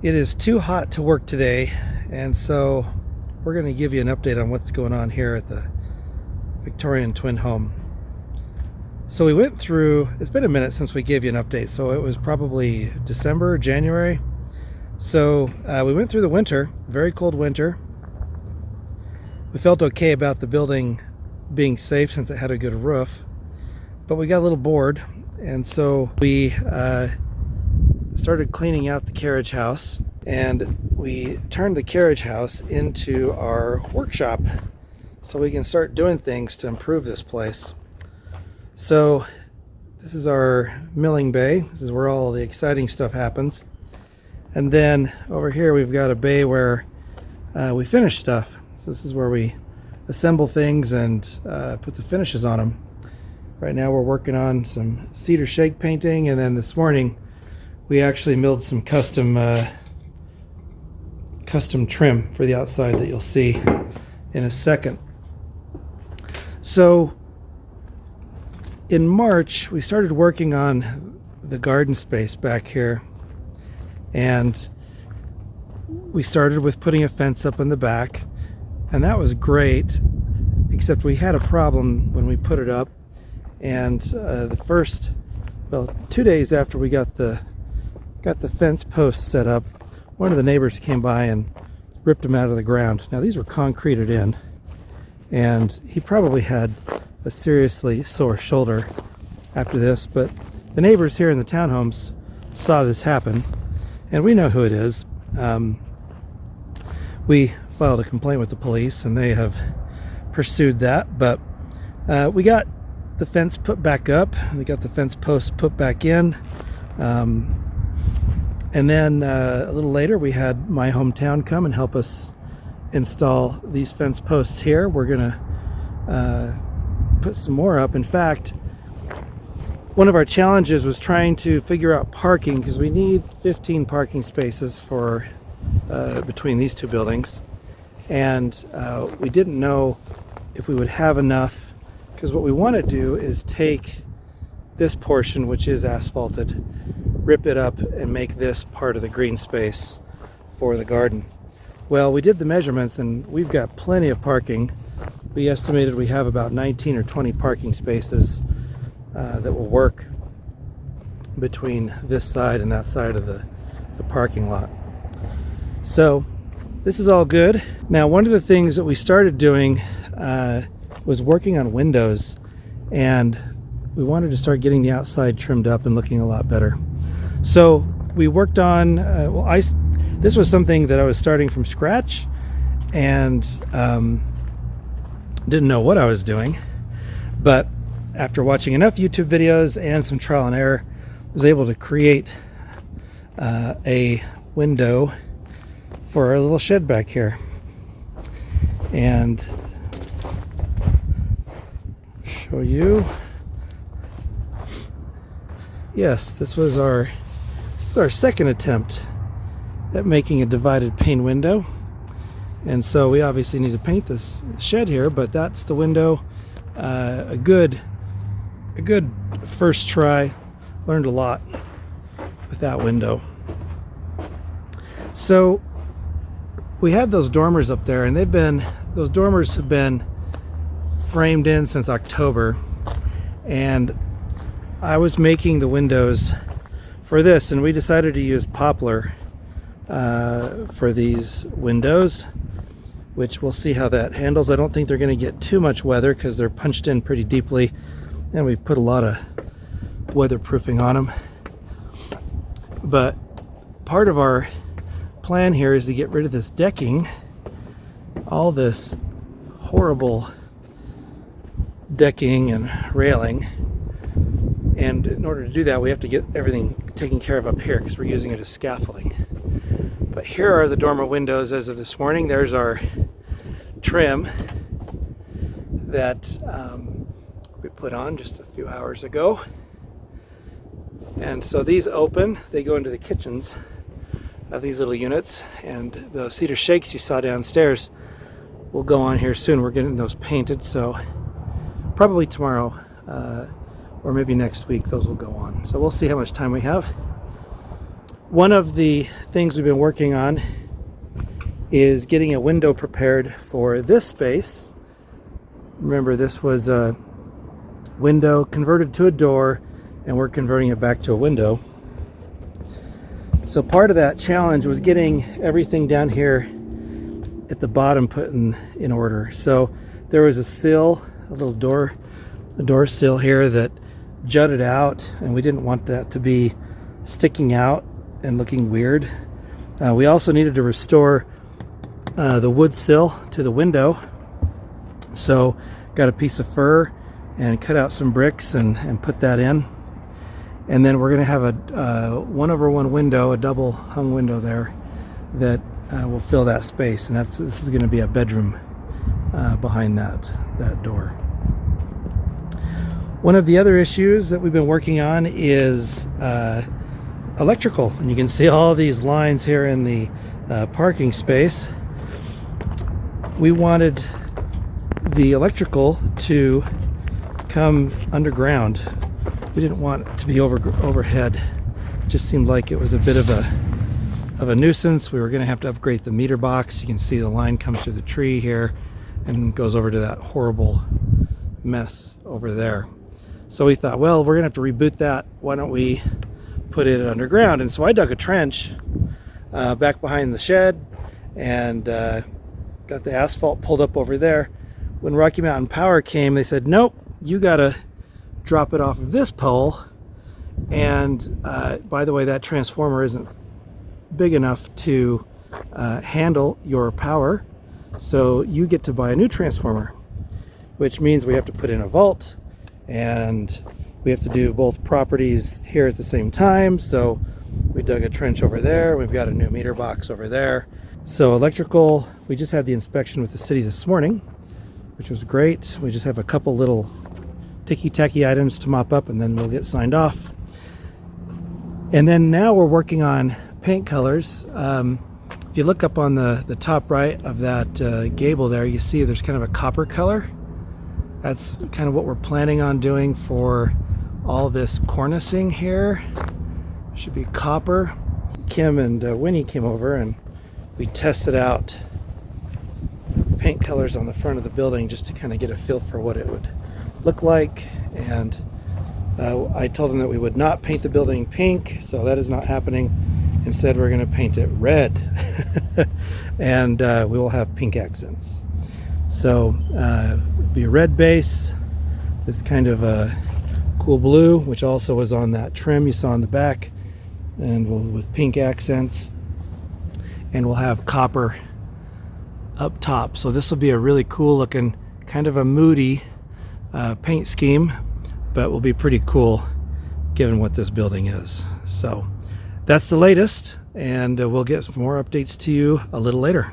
It is too hot to work today, and so we're going to give you an update on what's going on here at the Victorian Twinhome. So we went through, it's been a minute since we gave you an update, so it was probably December, January. So we went through the winter, very cold winter. We felt okay about the building being safe since it had a good roof, but we got a little bored, and so we started cleaning out the carriage house, and we turned the carriage house into our workshop so we can start doing things to improve this place. So this is our milling bay. This is where all the exciting stuff happens. And then over here we've got a bay where we finish stuff. So this is where we assemble things and put the finishes on them. Right now we're working on some cedar shake painting, and then this morning we actually milled some custom trim for the outside that you'll see in a second. So in March we started working on the garden space back here, and we started with putting a fence up in the back, and that was great, except we had a problem when we put it up. And the first, 2 days after we got the fence posts set up, one of the neighbors came by and ripped them out of the ground. Now these were concreted in, and he probably had a seriously sore shoulder after this, but the neighbors here in the townhomes saw this happen, and we know who it is. We filed a complaint with the police, and they have pursued that, but we got the fence put back up. We got the fence posts put back in. And then a little later we had My Hometown come and help us install these fence posts here. We're gonna put some more up. In fact, one of our challenges was trying to figure out parking, because we need 15 parking spaces for between these two buildings, and we didn't know if we would have enough, because what we want to do is take this portion, which is asphalted, rip it up and make this part of the green space for the garden. Well, we did the measurements and we've got plenty of parking. We estimated we have about 19 or 20 parking spaces that will work between this side and that side of the parking lot. So this is all good. Now, one of the things that we started doing was working on windows, and we wanted to start getting the outside trimmed up and looking a lot better. So we worked on, this was something that I was starting from scratch, and didn't know what I was doing, but after watching enough YouTube videos and some trial and error, I was able to create a window for our little shed back here. And show you. Yes, this is our second attempt at making a divided pane window, and so we obviously need to paint this shed here, but that's the window. A good first try. Learned a lot with that window. So we had those dormers up there, and those dormers have been framed in since October, and I was making the windows for this, and we decided to use poplar for these windows, which we'll see how that handles. I don't think they're going to get too much weather because they're punched in pretty deeply, and we've put a lot of weatherproofing on them. But part of our plan here is to get rid of this decking, all this horrible decking and railing, and in order to do that we have to get everything taken care of up here because we're using it as scaffolding. But here are the dormer windows as of this morning. There's our trim that we put on just a few hours ago, and so these open, they go into the kitchens of these little units, and the cedar shakes you saw downstairs will go on here soon. We're getting those painted, so probably tomorrow or maybe next week those will go on. So we'll see how much time we have. One of the things we've been working on is getting a window prepared for this space. Remember, this was a window converted to a door, and we're converting it back to a window. So part of that challenge was getting everything down here at the bottom put in order. So there was a sill, a little door sill here that jutted out, and we didn't want that to be sticking out and looking weird. We also needed to restore the wood sill to the window. So got a piece of fir and cut out some bricks and put that in. And then we're going to have a 1/1 window, a double hung window there that will fill that space. And this is going to be a bedroom behind that door. One of the other issues that we've been working on is electrical. And you can see all these lines here in the parking space. We wanted the electrical to come underground. We didn't want it to be overhead. It just seemed like it was a bit of a nuisance. We were going to have to upgrade the meter box. You can see the line comes through the tree here and goes over to that horrible mess over there. So we thought, well, we're going to have to reboot that. Why don't we put it underground? And so I dug a trench back behind the shed and got the asphalt pulled up over there. When Rocky Mountain Power came, they said, nope, you got to drop it off of this pole. And by the way, that transformer isn't big enough to handle your power. So you get to buy a new transformer, which means we have to put in a vault, and we have to do both properties here at the same time. So we dug a trench over there. We've got a new meter box over there. So electrical, we just had the inspection with the city this morning, which was great. We just have a couple little ticky-tacky items to mop up, and then we'll get signed off. And then now we're working on paint colors. If you look up on the top right of that gable there, you see there's kind of a copper color. That's kind of what we're planning on doing for all this cornicing here. It should be copper. Kim and Winnie came over and we tested out paint colors on the front of the building just to kind of get a feel for what it would look like. And I told them that we would not paint the building pink, so that is not happening. Instead, we're going to paint it red, and we will have pink accents. So it'll be a red base, this kind of a cool blue, which also was on that trim you saw in the back, and with pink accents, and we'll have copper up top. So this will be a really cool looking, kind of a moody paint scheme, but will be pretty cool given what this building is. So that's the latest, and we'll get some more updates to you a little later.